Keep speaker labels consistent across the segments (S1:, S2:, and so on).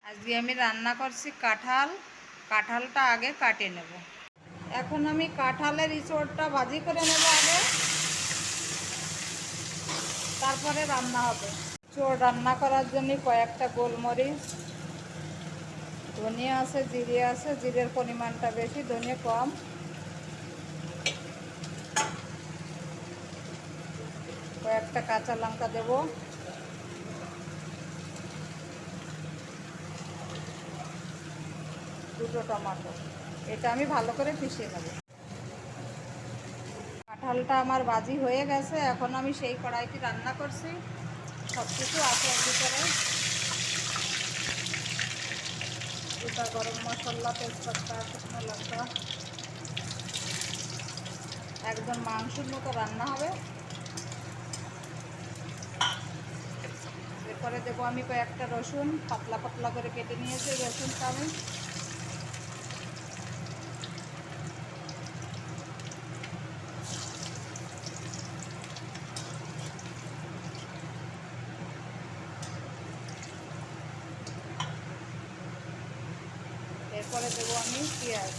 S1: আজকে আমি রান্না করছি কাঁঠাল। কাঁঠালটা আগে কাটে নেব। এখন আমি কাঁঠালের ইঁচড়টা ভাজি করে নেব আগে, তারপরে রান্না হবে। ইঁচড় রান্না করার জন্য কয়েকটা গোলমরিচ, ধনিয়া আছে, জিরে আছে। জিরের পরিমাণটা বেশি, ধনিয়া কম। কয়েকটা কাঁচা লঙ্কা দেব, দুটো টমেটো। এটা আমি ভালো করে পিষিয়ে নেব। কাঁঠালটা আমার ভাজি হয়ে গেছে। এখন আমি সেই কড়াইতে রান্না করছি, সব কিছু আছে এর ভিতরে। গোটা গরম মশলা, তেজপাতা, শুকনো লঙ্কা। একদম মাংসের মতো রান্না হবে। এরপরে দেবো আমি কয়েকটা রসুন, পাতলা পাতলা করে কেটে নিয়েছি রসুনটা আমি। এরপরে দেবো আমি পেঁয়াজ।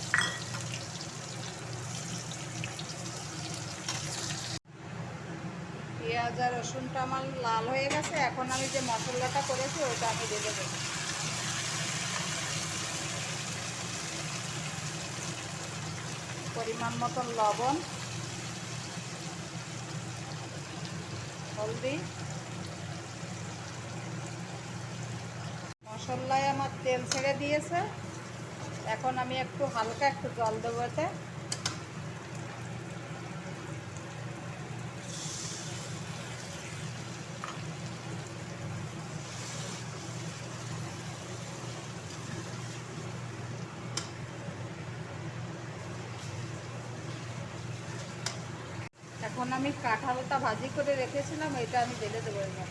S1: পেঁয়াজ আর রসুনটা আমার লাল হয়ে গেছে। এখন আমি যে মশলাটা করেছি ওটা আমি দিয়ে দেবো। পরিমাণ মতন লবণ, হলদি। মশলায় আমার তেল ছেড়ে দিয়েছে। এখন আমি একটু হালকা একটু জল দেবো এতে। এখন আমি কাঁঠালটা ভাজি করে রেখেছিলাম, এটা আমি ঢেলে দেবো এবার।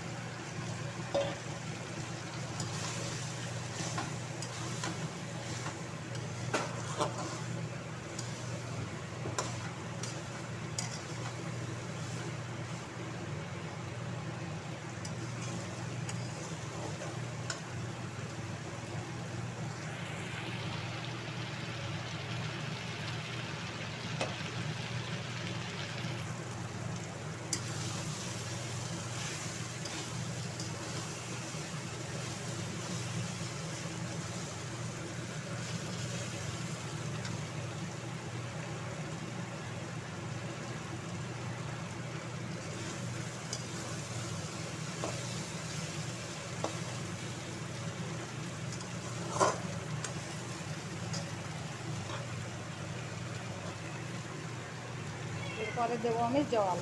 S1: এরপরে দেবো আমি জল।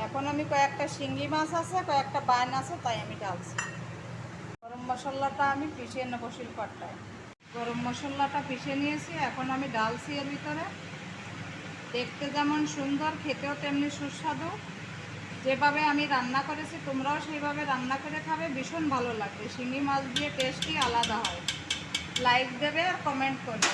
S1: এখন আমি কয়েকটা শিঙ্গি মাছ আছে, কয়েকটা বাইন আছে, তাই আমি ডালছি। গরম মশলাটা আমি পিষিয়ে নেব শিলপাটায়। গরম মশলাটা পিষে নিয়েছি, এখন আমি ডালছি এর ভিতরে। দেখতে যেমন সুন্দর, খেতেও তেমনি সুস্বাদু। যেভাবে আমি রান্না করেছি তোমরাও সেইভাবে রান্না করে খাবে, ভীষণ ভালো লাগবে। শিঙি মাছ দিয়ে টেস্টই আলাদা হয়। লাইক দেবে আর কমেন্ট করবে।